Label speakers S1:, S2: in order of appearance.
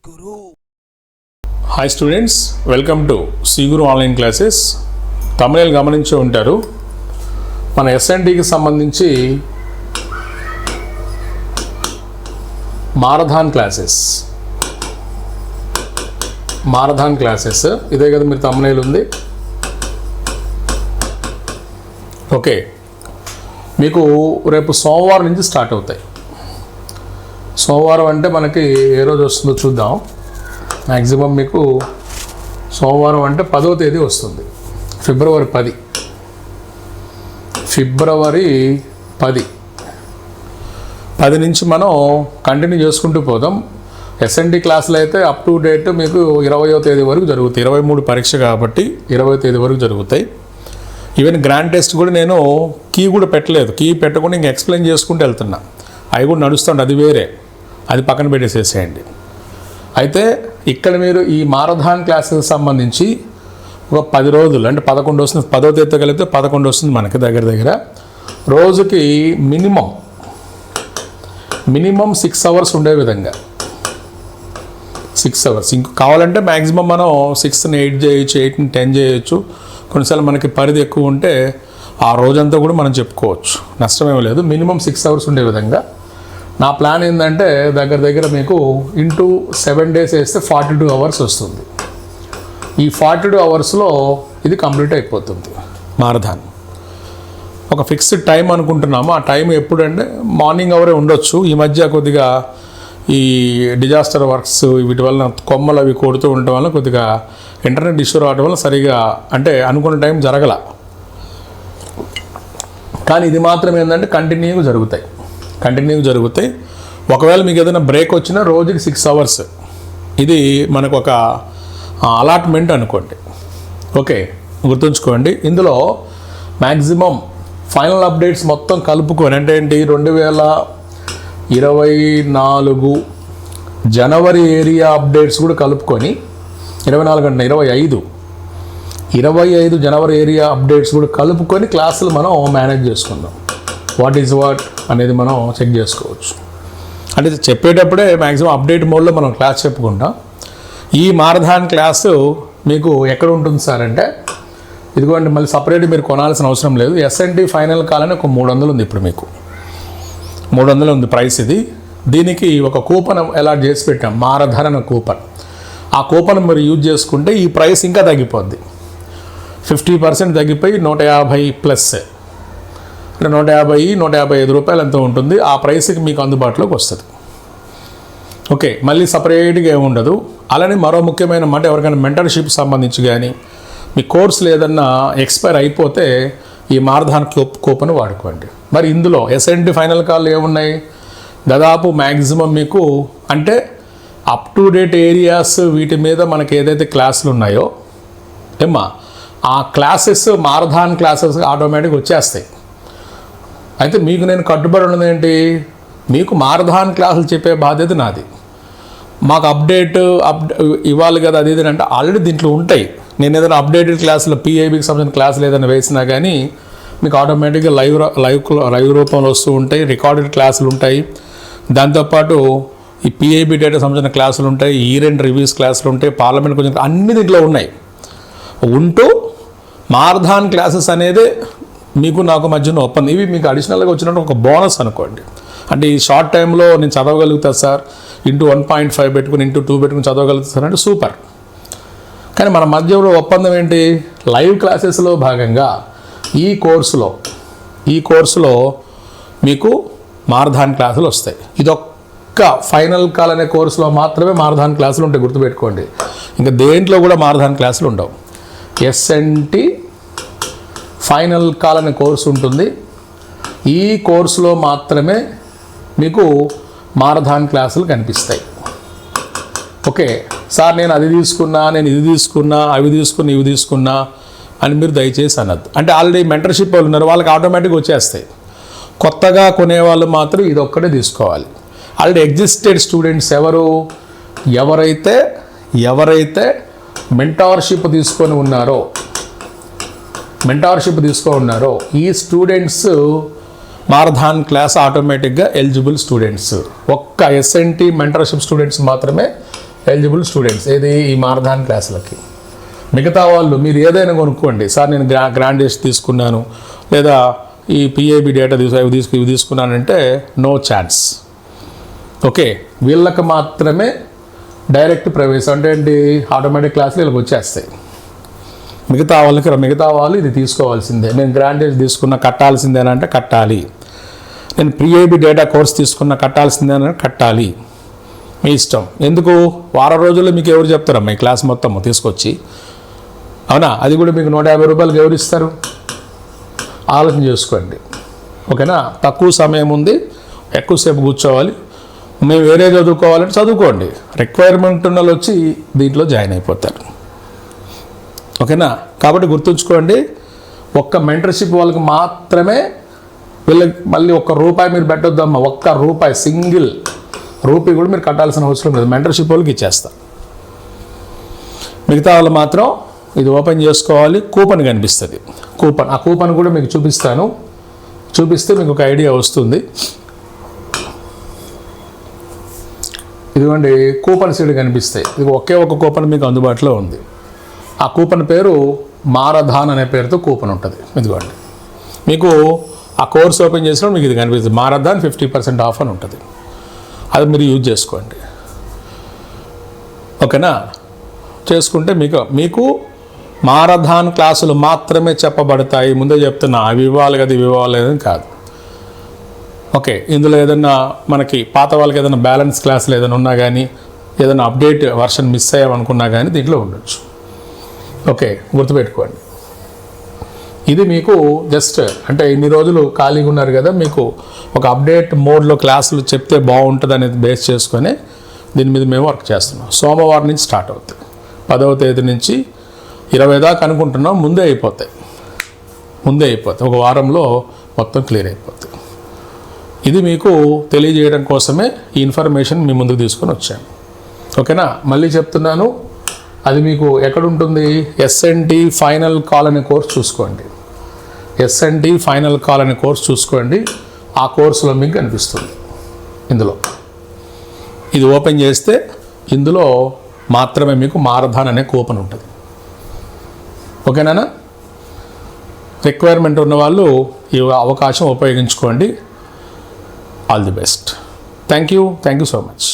S1: Guru.
S2: Hi students, welcome to C Guru online classes. తమిళ గమనించి ఉంటారు, మన ఎస్ఎన్టీకి సంబంధించి మారథాన్ క్లాసెస్ ఇదే కదా మీరు తమిళ ఉంది. ఓకే, మీకు రేపు సోమవారం నుంచి స్టార్ట్ అవుతాయి. సోమవారం అంటే మనకి ఏ రోజు వస్తుందో చూద్దాం. మ్యాక్సిమం మీకు సోమవారం అంటే 10వ తేదీ వస్తుంది, ఫిబ్రవరి 10 నుంచి మనం కంటిన్యూ చేసుకుంటూ పోదాం. ఎస్ఎన్టీ క్లాసులు అయితే అప్ టు డేట్ మీకు 20వ తేదీ వరకు జరుగుతాయి. 23 పరీక్ష కాబట్టి 20వ తేదీ వరకు జరుగుతాయి. ఈవెన్ గ్రాండ్ టెస్ట్ కూడా నేను కీ కూడా పెట్టలేదు, కీ పెట్టకుండా ఇంక ఎక్స్ప్లెయిన్ చేసుకుంటూ వెళ్తున్నా. అవి కూడా నడుస్తుండే, అది వేరే, అది పక్కన పెట్టేసేసేయండి. అయితే ఇక్కడ మీరు ఈ మారథాన్ క్లాసెస్ సంబంధించి ఒక 10 రోజులు అంటే 11 వస్తుంది, 10వ తేదీ కలిపితే 11 వస్తుంది మనకి దగ్గర రోజుకి మినిమం 6 అవర్స్ ఉండే విధంగా 6 అవర్స్. ఇంక కావాలంటే మ్యాక్సిమం మనం 6ని 8 చేయొచ్చు, 8ని 10 చేయొచ్చు. కొన్నిసార్లు మనకి పరిధి ఎక్కువ ఉంటే ఆ రోజంతా కూడా మనం చెప్పుకోవచ్చు, నష్టమేమీ లేదు. మినిమం 6 అవర్స్ ఉండే విధంగా నా ప్లాన్ ఏంటంటే దగ్గర మీకు ఇంటూ 7 days వేస్తే 42 అవర్స్ వస్తుంది. ఈ 42 అవర్స్లో ఇది కంప్లీట్ అయిపోతుంది మారథాన్. ఒక ఫిక్స్డ్ టైం అనుకుంటున్నాము. ఆ టైం ఎప్పుడంటే మార్నింగ్ అవరే ఉండొచ్చు. ఈ మధ్య కొద్దిగా ఈ డిజాస్టర్ వర్క్స్ వీటి వల్ల కొమ్మలు అవి కొడుతూ ఉండటం వల్ల కొద్దిగా ఇంటర్నెట్ ఇష్యూ రావడం వల్ల సరిగా అంటే అనుకున్న టైం జరగల. కానీ ఇది మాత్రం ఏంటంటే కంటిన్యూగా జరుగుతాయి. ఒకవేళ మీకు ఏదైనా బ్రేక్ వచ్చినా రోజుకి 6 అవర్స్, ఇది మనకు ఒక అలాట్మెంట్ అనుకోండి. ఓకే, గుర్తుంచుకోండి. ఇందులో మ్యాక్సిమం ఫైనల్ అప్డేట్స్ మొత్తం కలుపుకొని అంటే ఏంటి 2024 జనవరి ఏరియా అప్డేట్స్ కూడా కలుపుకొని 25 జనవరి ఏరియా అప్డేట్స్ కూడా కలుపుకొని క్లాసులు మనం మేనేజ్ చేసుకుందాం. వాట్ ఈజ్ వాట్ అనేది మనం చెక్ చేసుకోవచ్చు. అంటే చెప్పేటప్పుడే మ్యాక్సిమం అప్డేట్ మోడ్లో మనం క్లాస్ చెప్పుకుంటాం. ఈ మారథాన్ క్లాసు మీకు ఎక్కడ ఉంటుంది సార్ అంటే ఇదిగోండి, మళ్ళీ సపరేట్ మీరు కొనాల్సిన అవసరం లేదు. ఎస్ఎన్టీ ఫైనల్ కాలని ఒక 300 ఉంది. ఇప్పుడు మీకు 300 ఉంది ప్రైస్. దీనికి ఒక కూపన్ అలాట్ చేసి పెట్టాం, మారథాన్ అనే కూపన్. ఆ కూపన్ మీరు యూజ్ చేసుకుంటే ఈ ప్రైస్ ఇంకా తగ్గిపోద్ది. 50% తగ్గిపోయి 150 ప్లస్ అంటే 155 రూపాయలు ఎంతో ఉంటుంది. ఆ ప్రైస్కి మీకు అందుబాటులోకి వస్తుంది. ఓకే, మళ్ళీ సపరేట్గా ఏమి ఉండదు. అలానే మరో ముఖ్యమైన మాట, ఎవరికైనా మెంటర్షిప్ సంబంధించి కానీ మీ కోర్సులు ఏదన్నా ఎక్స్పైర్ అయిపోతే ఈ మారథాన్ కూపన్ వాడుకోండి. మరి ఇందులో ఎస్ఎన్టీ ఫైనల్ కాల్ ఏమున్నాయి, దాదాపు మ్యాక్సిమం మీకు అంటే అప్ టు డేట్ ఏరియాస్ వీటి మీద మనకి ఏదైతే క్లాసులు ఉన్నాయో ఆ క్లాసెస్ మారథాన్ క్లాసెస్ ఆటోమేటిక్గా వచ్చేస్తాయి. అయితే మీకు నేను కట్టుబడి ఉన్నది ఏంటి, మీకు మారథాన్ క్లాసులు చెప్పే బాధ్యత నాది. మాకు అప్డేట్ ఇవ్వాలి కదా అది ఇది అంటే ఆల్రెడీ దీంట్లో ఉంటాయి. నేను ఏదైనా అప్డేటెడ్ క్లాసులు పిఐబికి సంబంధించిన క్లాసులు ఏదైనా వేసినా కానీ మీకు ఆటోమేటిక్గా లైవ్ రూపంలో వస్తూ ఉంటాయి. రికార్డెడ్ క్లాసులు ఉంటాయి. దాంతోపాటు ఈ పిఐబి డేటా సంబంధించిన క్లాసులు ఉంటాయి, ఇయర్ ఎండ్ రివ్యూస్ క్లాసులు ఉంటాయి, పార్లమెంట్ కొంచెం అన్ని దీంట్లో ఉన్నాయి. ఉంటూ మారథాన్ క్లాసెస్ అనేది మీకు నాకు మధ్యన ఒప్పందం. ఇవి మీకు అడిషనల్గా వచ్చినట్టు ఒక బోనస్ అనుకోండి. అంటే ఈ షార్ట్ టైంలో నేను చదవగలుగుతాను సార్, ఇంటూ 1.5 పెట్టుకుని ఇంటూ 2 పెట్టుకుని చదవగలుగుతాను అంటే సూపర్. కానీ మన మధ్యలో ఒప్పందం ఏంటి, లైవ్ క్లాసెస్లో భాగంగా ఈ కోర్సులో మీకు మారథాన్ క్లాసులు వస్తాయి. ఇదొక్క ఫైనల్ కాల్ అనే కోర్సులో మాత్రమే మారథాన్ క్లాసులు ఉంటాయి, గుర్తుపెట్టుకోండి. ఇంకా దేంట్లో కూడా మారథాన్ క్లాసులు ఉండవు. ఎస్ఎన్టీ ఫైనల్ కాల్ అనే కోర్సు ఉంటుంది. ఈ కోర్సులో మాత్రమే మీకు మారథాన్ క్లాసులు కనిపిస్తాయి. ఓకే సార్, నేను అది తీసుకున్నా, నేను ఇది తీసుకున్నా, అవి తీసుకున్నా, ఇవి తీసుకున్నా అని మీరు దయచేసి అనద్దు. అంటే ఆల్రెడీ మెంటర్షిప్ వాళ్ళు ఉన్నారు, వాళ్ళకి ఆటోమేటిక్గా వచ్చేస్తాయి. కొత్తగా కొనేవాళ్ళు మాత్రం ఇది ఒక్కటే తీసుకోవాలి. ఆల్రెడీ ఎగ్జిస్టెడ్ స్టూడెంట్స్ ఎవరైతే మెంటార్షిప్ తీసుకొని ఉన్నారో ఈ స్టూడెంట్స్ మారథాన్ క్లాస్ ఆటోమేటిక్గా ఎలిజిబుల్ స్టూడెంట్స్. ఒక్క ఎస్ఎన్టీ మెంటర్షిప్ స్టూడెంట్స్ మాత్రమే ఎలిజిబుల్ స్టూడెంట్స్ ఏది ఈ మారథాన్ క్లాసులకి. మిగతా వాళ్ళు మీరు ఏదైనా కొనుక్కోండి, సార్ నేను గ్రాండేజ్ తీసుకున్నాను లేదా ఈ పిఐబి డేటా ఇవి తీసుకున్నానంటే నో ఛాన్స్. ఓకే, వీళ్ళకి మాత్రమే డైరెక్ట్ ప్రవేశం అంటే ఏంటి, ఆటోమేటిక్ క్లాసులు వీళ్ళకి వచ్చేస్తాయి. మిగతా వాళ్ళు ఇది తీసుకోవాల్సిందే. నేను గ్రాండేజ్ తీసుకున్న కట్టాల్సిందేనంటే కట్టాలి, నేను పిఐబి డేటా కోర్స్ తీసుకున్న కట్టాల్సిందేనంటే కట్టాలి, మీ ఇష్టం. ఎందుకు వారం రోజుల్లో మీకు ఎవరు చెప్తారమ్మా ఈ క్లాస్ మొత్తం తీసుకొచ్చి, అవునా? అది కూడా మీకు 150 రూపాయలకి ఎవరు ఇస్తారు? ఆలోచన చేసుకోండి. ఓకేనా? తక్కువ సమయం ఉంది, ఎక్కువసేపు కూర్చోవాలి. మేము వేరే చదువుకోవాలంటే చదువుకోండి, రిక్వైర్మెంట్ ఉన్న వాళ్ళు వచ్చి దీంట్లో జాయిన్ అయిపోతారు. ఓకేనా? కాబట్టి గుర్తుంచుకోండి, ఒక్క మెంటర్షిప్ వాళ్ళకి మాత్రమే వీళ్ళకి మళ్ళీ ₹1 మీరు పెట్టొద్దమ్మా. ₹1 సింగిల్ రూపీ కూడా మీరు కట్టాల్సిన అవసరం లేదు, మెంటర్షిప్ వాళ్ళకి ఇచ్చేస్తా. మిగతా వాళ్ళు మాత్రం ఇది ఓపెన్ చేసుకోవాలి. కూపన్ కనిపిస్తుంది, ఆ కూపన్ కూడా మీకు చూపిస్తాను. చూపిస్తే మీకు ఒక ఐడియా వస్తుంది. ఇదిగోండి కూపన్ సీడ్ కనిపిస్తాయి. ఇది ఒకే ఒక కూపన్ మీకు అందుబాటులో ఉంది. ఆ కూపన్ పేరు మారథాన్ అనే పేరుతో కూపన్ ఉంటుంది. ఇదిగోండి, మీకు ఆ కోర్స్ ఓపెన్ చేసినప్పుడు మీకు ఇది కనిపిస్తుంది, మారథాన్ 50% ఆఫ్ అని ఉంటుంది. అది మీరు యూజ్ చేసుకోండి. ఓకేనా? చేసుకుంటే మీకు మారథాన్ క్లాసులు మాత్రమే చెప్పబడతాయి. ముందే చెప్తున్నా, అవి ఇవ్వాలి కదా ఇవి ఇవ్వాలి అని కాదు. ఓకే, ఇందులో ఏదన్నా మనకి పాత వాళ్ళకి ఏదైనా బ్యాలెన్స్ క్లాసులు ఏదైనా ఉన్నా కానీ, ఏదైనా అప్డేట్ వర్షన్ మిస్ అయ్యామనుకున్నా కానీ దీంట్లో ఉండొచ్చు. ఓకే, గుర్తుపెట్టుకోండి. ఇది మీకు జస్ట్ అంటే ఇన్ని రోజులు ఖాళీగా ఉన్నారు కదా, మీకు ఒక అప్డేట్ మోడ్లో క్లాసులు చెప్తే బాగుంటుంది అనేది బేస్ చేసుకొని దీని మీద మేము వర్క్ చేస్తున్నాం. సోమవారం నుంచి స్టార్ట్ అవుతుంది, 10వ తేదీ నుంచి 20 దాకా అనుకుంటున్నాం. ముందే అయిపోతాయి, ఒక వారంలో మొత్తం క్లియర్ అయిపోతాయి. ఇది మీకు తెలియజేయడం కోసమే ఈ ఇన్ఫర్మేషన్ మీ ముందుకు తీసుకొని వచ్చాను. ఓకేనా? మళ్ళీ చెప్తున్నాను, అది మీకు ఎక్కడుంటుంది, ఎస్ఎన్టీ ఫైనల్ కాల్ అనే కోర్స్ చూసుకోండి. ఎస్ఎన్టీ ఫైనల్ కాల్ అనే కోర్స్ చూసుకోండి. ఆ కోర్సులో మీకు కనిపిస్తుంది. ఇందులో ఇది ఓపెన్ చేస్తే ఇందులో మాత్రమే మీకు మారథాన్ అనే కూపన్ ఉంటుంది. ఓకేనా? రిక్వైర్మెంట్ ఉన్న వాళ్ళు ఈ అవకాశం ఉపయోగించుకోండి. All the best. Thank you so much.